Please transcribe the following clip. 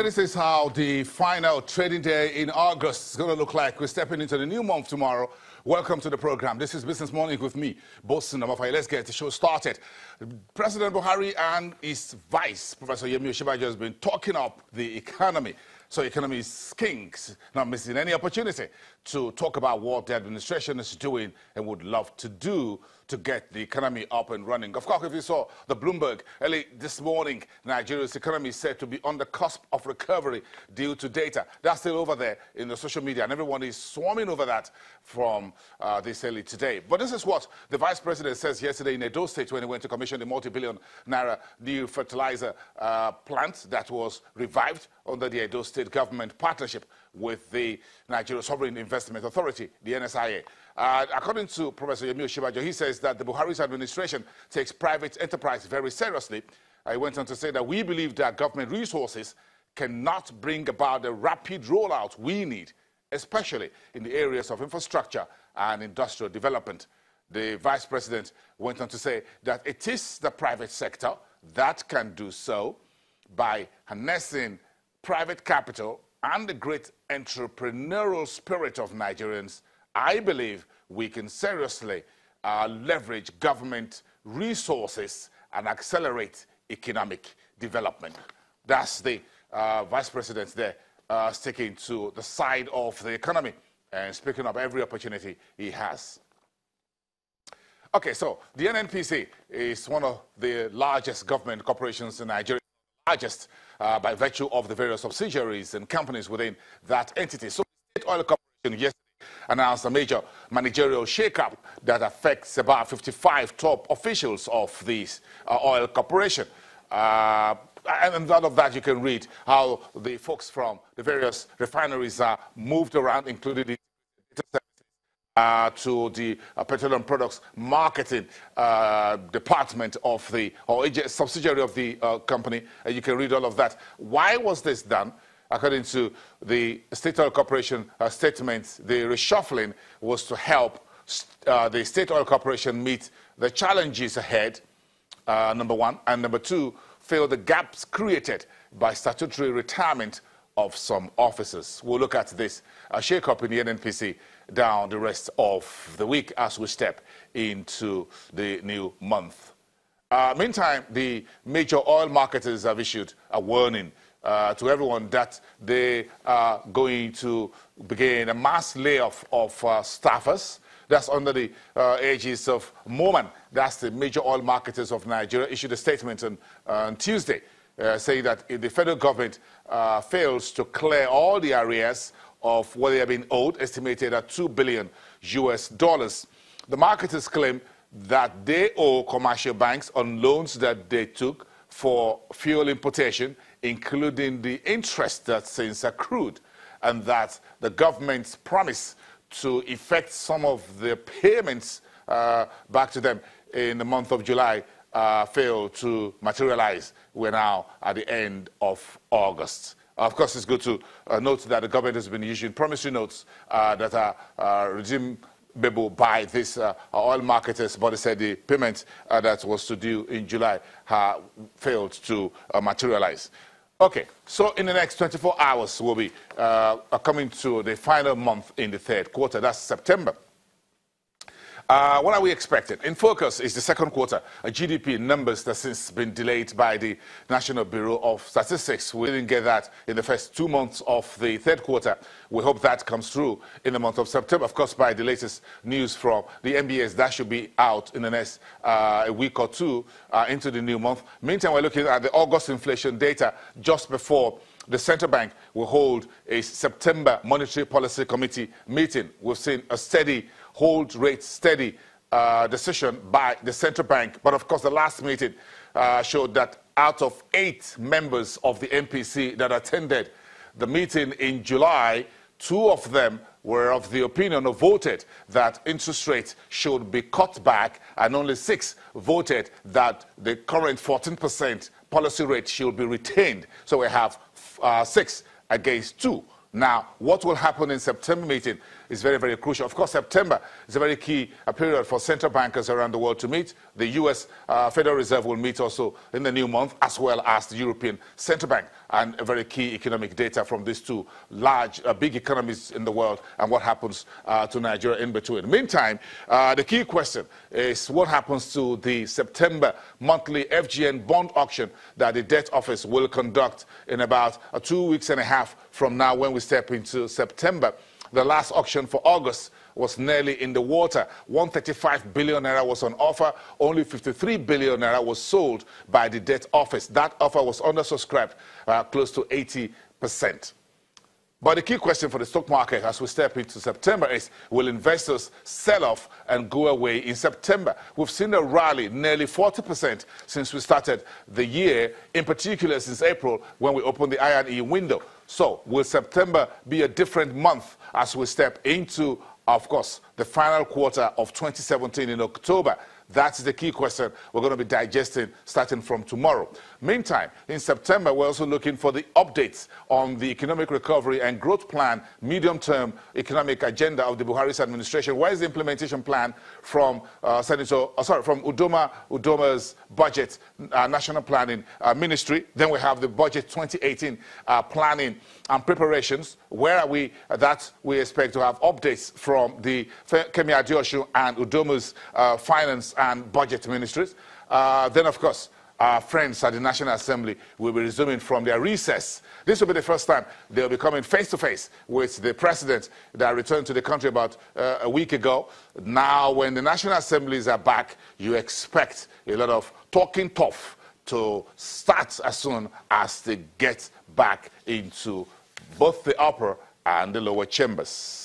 this is how the final trading day in August is going to look like. We're stepping into the new month tomorrow. Welcome to the program. This is Business Morning with me, Bosun Amafai. Let's get the show started. President Buhari and his vice, Professor Yemi Osinbajo, has been talking up the economy. So economy is kings, not missing any opportunity to talk about what the administration is doing and would love to do to get the economy up and running. Of course, if you saw the Bloomberg early this morning, Nigeria's economy is said to be on the cusp of recovery due to data. That's still over there in the social media, and everyone is swarming over that from this early today. But this is what the vice president says yesterday in Edo State when he went to commission the multi-billion naira new fertilizer plant that was revived under the Edo State government partnership with the Nigeria Sovereign Investment Authority, the NSIA. According to Professor Yemi Osinbajo, he says that the Buhari's administration takes private enterprise very seriously. He went on to say that we believe that government resources cannot bring about the rapid rollout we need, especially in the areas of infrastructure and industrial development. The vice president went on to say that it is the private sector that can do so by harnessing private capital and the great entrepreneurial spirit of Nigerians. I believe we can seriously leverage government resources and accelerate economic development. That's the vice president there sticking to the side of the economy and speaking of every opportunity he has. Okay, so the NNPC is one of the largest government corporations in Nigeria, largest by virtue of the various subsidiaries and companies within that entity. So the State Oil Corporation yesterday announced a major managerial shakeup that affects about 55 top officials of this oil corporation. And out of that, you can read how the folks from the various refineries are moved around, including the to the petroleum products marketing department of the, or subsidiary of the company. You can read all of that. Why was this done? According to the State Oil Corporation statement, the reshuffling was to help the State Oil Corporation meet the challenges ahead, number one, and number two, fill the gaps created by statutory retirement of some officers. We'll look at this shake-up in the NNPC down the rest of the week as we step into the new month. Meantime, the major oil marketers have issued a warning to everyone that they are going to begin a mass layoff of staffers. That's under the aegis of MOMAN. That's the major oil marketers of Nigeria, issued a statement on Tuesday saying that if the federal government fails to clear all the arrears of what they have been owed, estimated at $2 billion US, the marketers claim that they owe commercial banks on loans that they took for fuel importation, including the interest that's since accrued, and that the government's promise to effect some of the payments back to them in the month of July failed to materialize. We're now at the end of August. Of course, it's good to note that the government has been issuing promissory notes that are redeemable by these oil marketers, but they said the payment that was to due in July failed to materialize. Okay, so in the next 24 hours, we'll be coming to the final month in the third quarter. That's September. What are we expecting? In focus is the second quarter GDP numbers that since been delayed by the National Bureau of Statistics. We didn't get that in the first 2 months of the third quarter. We hope that comes through in the month of September. Of course, by the latest news from the MBS, that should be out in the next a week or two into the new month. Meantime, we're looking at the August inflation data just before the central bank will hold a September Monetary Policy Committee meeting. We've seen a steady hold rate steady decision by the central bank. But of course, the last meeting showed that out of 8 members of the MPC that attended the meeting in July, 2 of them were of the opinion or voted that interest rates should be cut back, and only 6 voted that the current 14% policy rate should be retained. So we have 6 against 2. Now, what will happen in September meeting is very, very crucial. Of course, September is a very key period for central bankers around the world to meet. The U.S. Federal Reserve will meet also in the new month, as well as the European Central Bank. and a very key economic data from these two large, big economies in the world, and what happens to Nigeria in between. Meantime, the key question is what happens to the September monthly FGN bond auction that the debt office will conduct in about 2 weeks and a half from now when we step into September. The last auction for August was nearly in the water. 135 billion naira was on offer. Only 53 billion naira was sold by the debt office. That offer was undersubscribed close to 80%. But the key question for the stock market as we step into September is, will investors sell off and go away in September? We've seen a rally nearly 40% since we started the year, in particular since April when we opened the I&E window. So will September be a different month as we step into, of course, the final quarter of 2017 in October? That's the key question we're going to be digesting starting from tomorrow. Meantime, in September, we're also looking for the updates on the economic recovery and growth plan, medium-term economic agenda of the Buhari's administration. Where is the implementation plan from from Udoma's budget, national planning ministry? Then we have the budget 2018 planning and preparations. Where are we? That we expect to have updates from the Kemi Adeosun and Udoma's finance and budget ministries. Then, of course, our friends at the National Assembly will be resuming from their recess. This will be the first time they'll be coming face-to-face with the president that returned to the country about a week ago. Now, when the National Assemblies are back, you expect a lot of talking tough to start as soon as they get back into both the upper and the lower chambers.